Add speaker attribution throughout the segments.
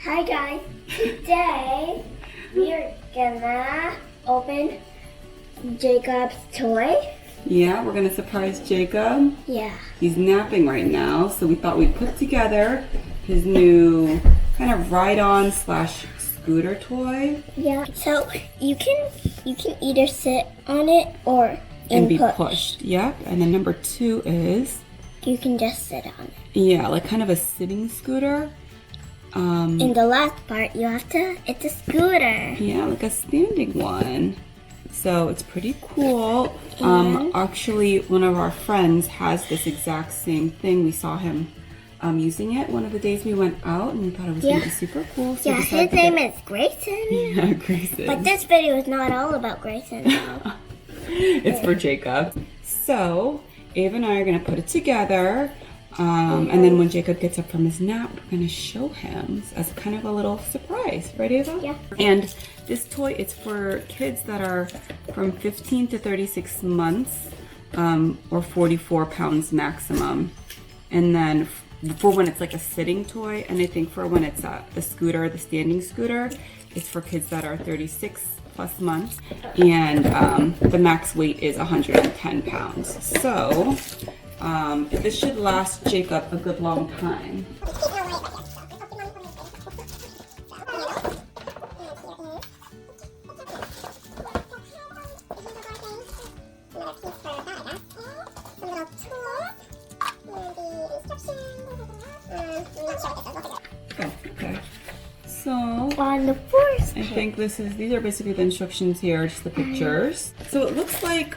Speaker 1: Hi guys, today we're gonna open Jacob's toy.
Speaker 2: Yeah, we're gonna surprise Jacob.
Speaker 1: Yeah.
Speaker 2: He's napping right now, so we thought we'd put together his new kind of ride-on / scooter toy.
Speaker 1: Yeah. So you can either sit on it or
Speaker 2: And be pushed. Yep. And then number 2 is
Speaker 1: you can just sit on it.
Speaker 2: yeah, like kind of a sitting scooter.
Speaker 1: In the last part, it's a scooter.
Speaker 2: Yeah, like a standing one. So it's pretty cool. Actually, one of our friends has this exact same thing. We saw him using it one of the days we went out, and we thought it was going to be super cool. So
Speaker 1: yeah, his name is Grayson.
Speaker 2: Yeah, Grayson.
Speaker 1: But this video is not all about Grayson. No.
Speaker 2: It's for Jacob. So Ava and I are going to put it together. And then when Jacob gets up from his nap, we're going to show him as kind of a little surprise. Right, Ava?
Speaker 1: Yeah.
Speaker 2: And this toy, it's for kids that are from 15 to 36 months or 44 pounds maximum. And then for when it's like a sitting toy, and I think for when it's the scooter, the standing scooter, it's for kids that are 36 plus months. And the max weight is 110 pounds. So this should last Jacob a good long time. Okay. So
Speaker 1: On the first
Speaker 2: I think these are basically the instructions here, just the pictures. So it looks like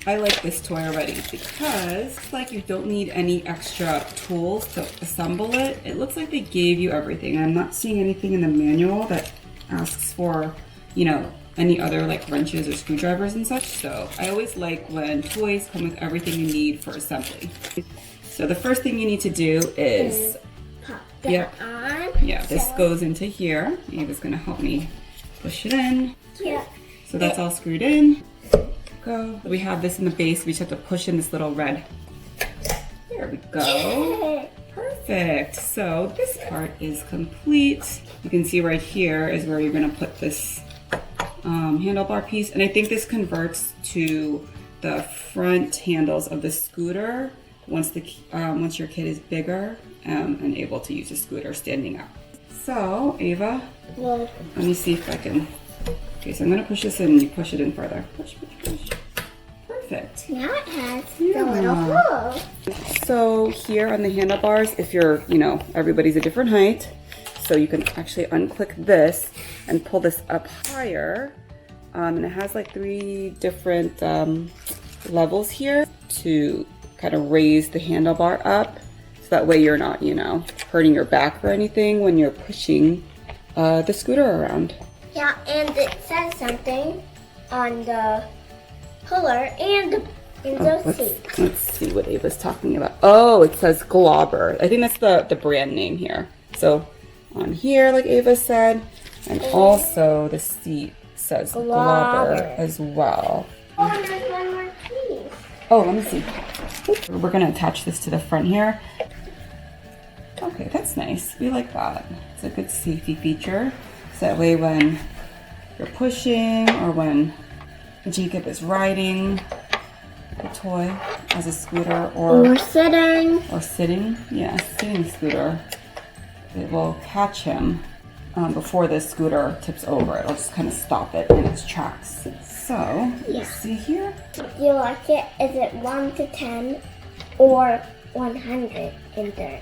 Speaker 2: I like this toy already because it's like you don't need any extra tools to assemble it. It looks like they gave you everything. I'm not seeing anything in the manual that asks for, you know, any other like wrenches or screwdrivers and such. So I always like when toys come with everything you need for assembly. So the first thing you need to do is
Speaker 1: pop that on.
Speaker 2: yeah, this goes into here. Ava's gonna help me push it in.
Speaker 1: Yeah.
Speaker 2: So that's all screwed in. Go. We have this in the base. We just have to push in this little red. There we go. Perfect. So this part is complete. You can see right here is where you're gonna put this handlebar piece. And I think this converts to the front handles of the scooter once your kid is bigger and able to use a scooter standing up. So Ava,
Speaker 1: Well,
Speaker 2: let me see if I can. Okay, so I'm gonna push this in and you push it in further. Push, push, push. Perfect.
Speaker 1: now it has the little hole.
Speaker 2: So here on the handlebars, if you're, everybody's a different height, so you can actually unclick this and pull this up higher. And it has like 3 different levels here to kind of raise the handlebar up. So that way you're not, hurting your back or anything when you're pushing the scooter around.
Speaker 1: Yeah, and it says something on the pillar and in those seats.
Speaker 2: Let's see what Ava's talking about. Oh, it says Globber. I think that's the brand name here. So on here, like Ava said, and also the seat says Globber as well.
Speaker 1: Oh, and there's one more piece.
Speaker 2: Oh, let me see. We're gonna attach this to the front here. Okay, that's nice. We like that. It's a good safety feature. So that way when you're pushing or when Jacob is riding the toy as a scooter or sitting, yeah, sitting scooter, it will catch him before the scooter tips over. It'll just kind of stop it in its tracks. So, let's see here.
Speaker 1: Do you like it? Is it 1 to 10 or 130?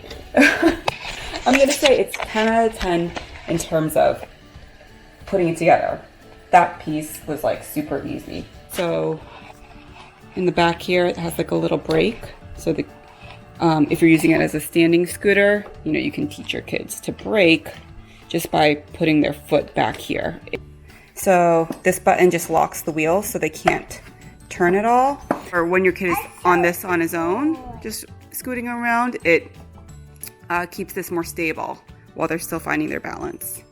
Speaker 2: I'm gonna say it's 10 out of 10 in terms of putting it together. That piece was like super easy. So in the back here, it has like a little brake. So if you're using it as a standing scooter, you can teach your kids to brake just by putting their foot back here. So this button just locks the wheel so they can't turn it all. Or when your kid is on this on his own, just scooting around, it keeps this more stable while they're still finding their balance.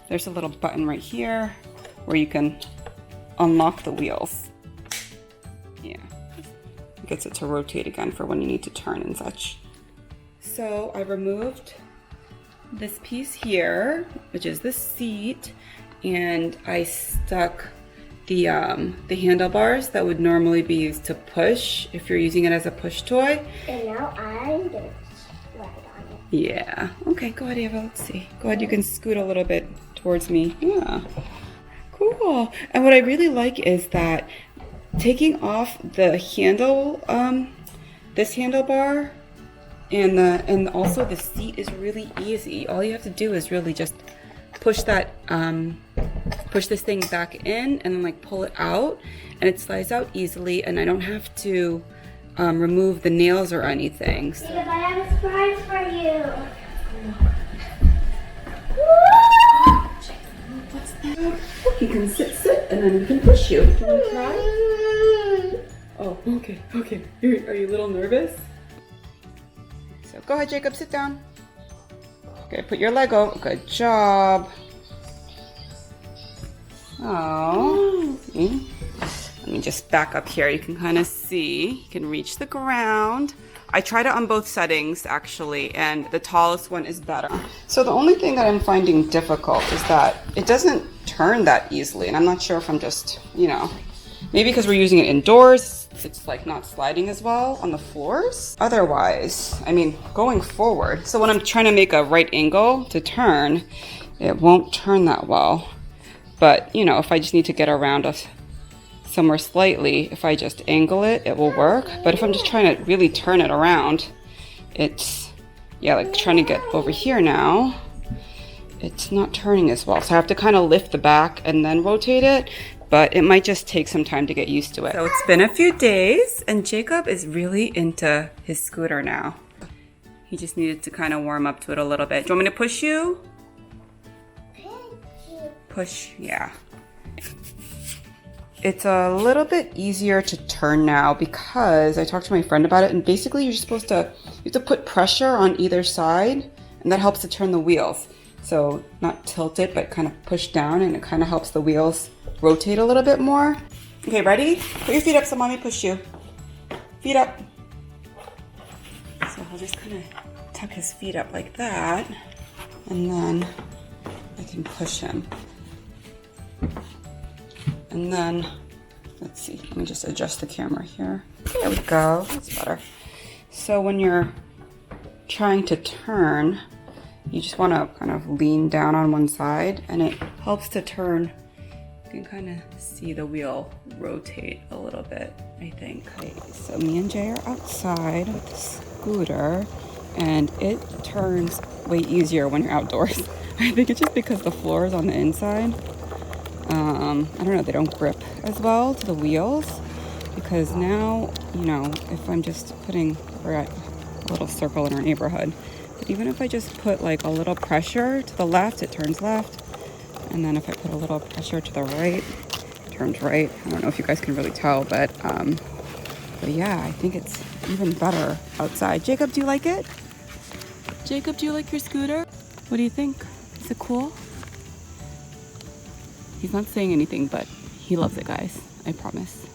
Speaker 2: There's a little button right here where you can unlock the wheels. Yeah, it gets it to rotate again for when you need to turn and such. So I removed this piece here, which is the seat, and I stuck the handlebars that would normally be used to push if you're using it as a push toy.
Speaker 1: And now I'm gonna slide on it.
Speaker 2: Yeah. Okay, go ahead, Eva. Let's see. Go ahead, you can scoot a little bit towards me. Yeah. Cool. And what I really like is that taking off the handle, this handlebar, and also the seat is really easy. All you have to do is really just push that, push this thing back in and then like pull it out, and it slides out easily, and I don't have to remove the nails or anything. So.
Speaker 1: Jacob, I have a surprise for you.
Speaker 2: What's that? You can sit, and then we can push you. Do you want to try? Oh, okay. Are you a little nervous? So go ahead, Jacob, sit down. Okay, put your leg out. Good job. Oh. See? Let me just back up here. You can kind of see. You can reach the ground. I tried it on both settings, actually, and the tallest one is better. So the only thing that I'm finding difficult is that it doesn't turn that easily, and I'm not sure if I'm just, you know, maybe because we're using it indoors, it's like not sliding as well on the floors. Otherwise, I mean, going forward, so when I'm trying to make a right angle to turn, it won't turn that well. But, you know, if I just need to get around somewhere slightly, if I just angle it, it will work. But if I'm just trying to really turn it around, it's, yeah, like trying to get over here now, it's not turning as well. So I have to kind of lift the back and then rotate it, but it might just take some time to get used to it. So it's been a few days, and Jacob is really into his scooter now. He just needed to kind of warm up to it a little bit. Do you want me to push you? Push, yeah. It's a little bit easier to turn now because I talked to my friend about it, and basically you're supposed to, you have to put pressure on either side, and that helps to turn the wheels. So not tilt it, but kind of push down, and it kind of helps the wheels rotate a little bit more. Okay, ready? Put your feet up so mommy push you. Feet up. So I'll just kind of tuck his feet up like that, and then I can push him. And then, let's see, let me just adjust the camera here. There we go, that's better. So when you're trying to turn, you just want to kind of lean down on one side, and it helps to turn. You can kind of see the wheel rotate a little bit, I think. Okay, so me and Jay are outside with the scooter, and it turns way easier when you're outdoors. I think it's just because the floor is on the inside. I don't know, they don't grip as well to the wheels, because now, you know, if I'm just putting, we're at a little circle in our neighborhood, but even if I just put like a little pressure to the left, it turns left, and then if I put a little pressure to the right, it turns right. I don't know if you guys can really tell, but yeah, I think it's even better outside. Jacob, do you like it? Jacob, do you like your scooter? What do you think? Is it cool? He's not saying anything, but he loves it, guys. I promise.